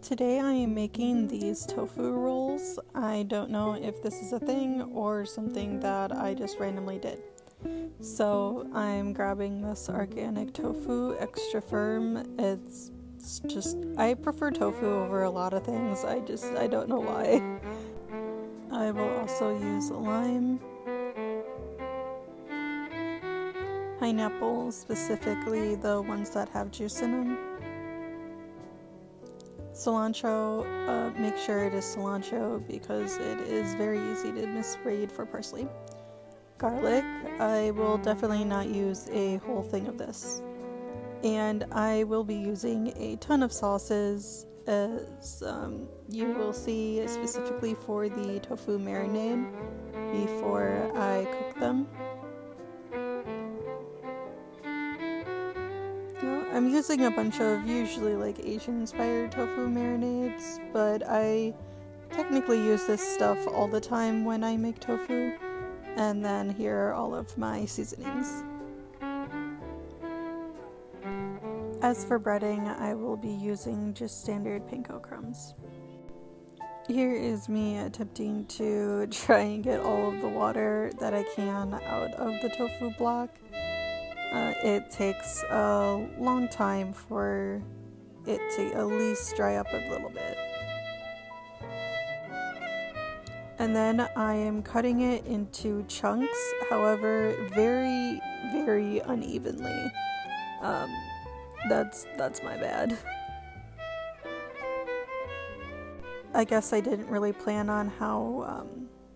Today I am making these tofu rolls. I don't know if this is a thing or something that I just randomly did. So I'm grabbing this organic tofu, extra firm. It's just, I prefer tofu over a lot of things. I don't know why. I will also use lime, pineapple, specifically the ones that have juice in them. Cilantro, make sure it is cilantro because it is very easy to misread for parsley. Garlic, I will definitely not use a whole thing of this. And I will be using a ton of sauces, as you will see, specifically for the tofu marinade before I cook them. I'm using a bunch of usually like Asian inspired tofu marinades, but I technically use this stuff all the time when I make tofu. And then here are all of my seasonings. As for breading, I will be using just standard panko crumbs. Here is me attempting to try and get all of the water that I can out of the tofu block. It takes a long time for it to at least dry up a little bit. And then I am cutting it into chunks, however, very, very unevenly. That's my bad. I guess I didn't really plan on how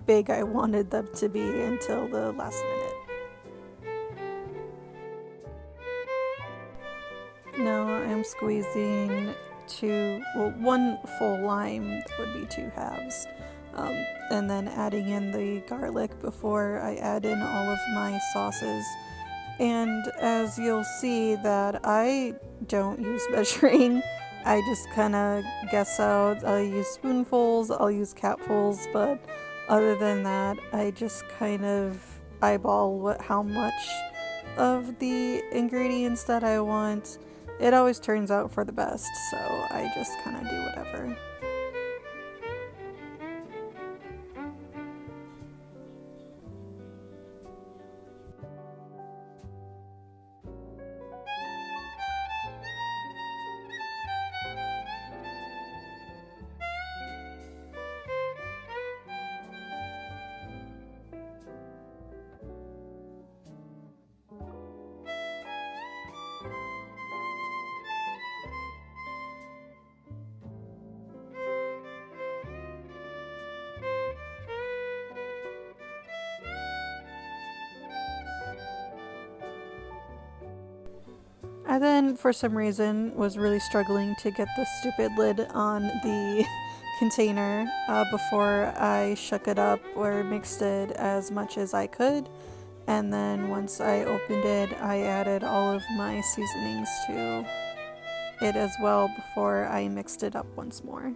big I wanted them to be until the last minute. Now I'm squeezing one full lime would be 2 halves. And then adding in the garlic before I add in all of my sauces. And as you'll see that I don't use measuring, I just kind of guess out. I'll use spoonfuls, I'll use capfuls, but other than that, I just kind of eyeball how much of the ingredients that I want. It always turns out for the best, so I just kind of do whatever. I then, for some reason, was really struggling to get the stupid lid on the container before I shook it up or mixed it as much as I could. And then once I opened it, I added all of my seasonings to it as well before I mixed it up once more.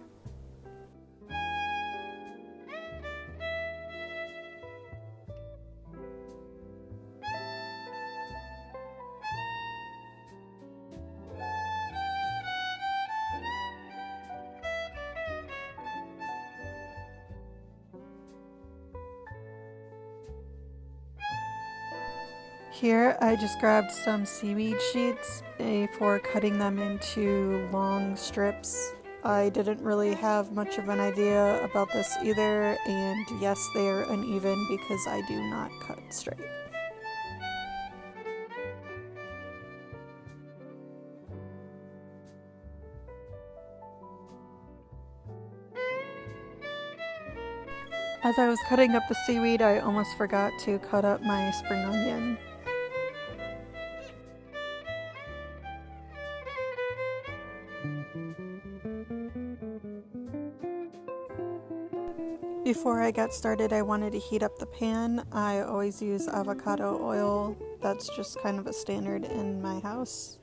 Here I just grabbed some seaweed sheets for cutting them into long strips. I didn't really have much of an idea about this either, and yes, they are uneven because I do not cut straight. As I was cutting up the seaweed, I almost forgot to cut up my spring onion. Before I got started, I wanted to heat up the pan. I always use avocado oil. That's just kind of a standard in my house.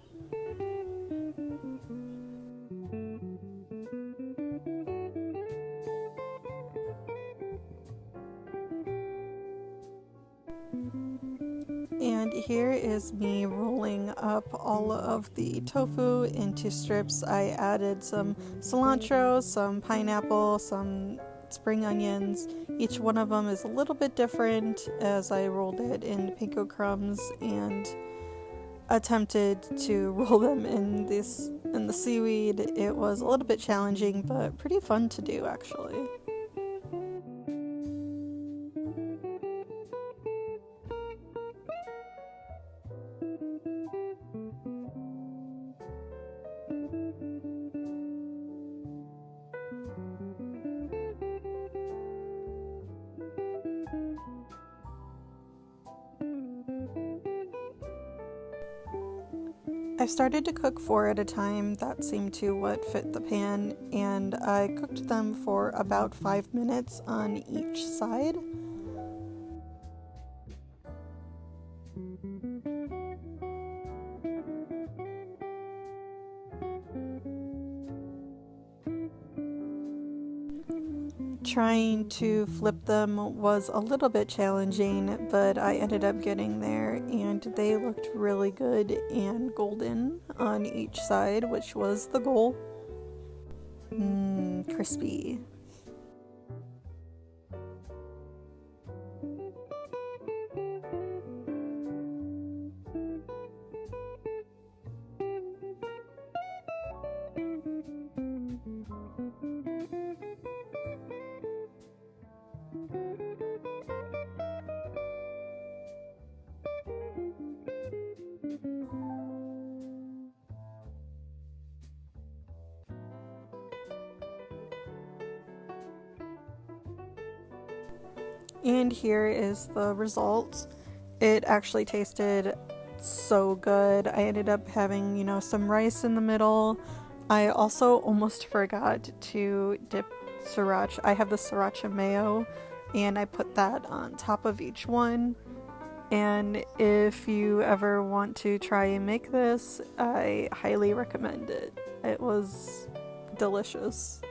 And here is me rolling up all of the tofu into strips. I added some cilantro, some pineapple, some spring onions. Each one of them is a little bit different as I rolled it in panko crumbs and attempted to roll them in the seaweed. It was a little bit challenging, but pretty fun to do actually. I started to cook 4 at a time. That seemed to what fit the pan, and I cooked them for about 5 minutes on each side. Trying to flip them was a little bit challenging, but I ended up getting there, and they looked really good and golden on each side, which was the goal. Crispy. And here is the result. It actually tasted so good. I ended up having, some rice in the middle. I also almost forgot to dip sriracha. I have the sriracha mayo, and I put that on top of each one. And if you ever want to try and make this, I highly recommend it. It was delicious.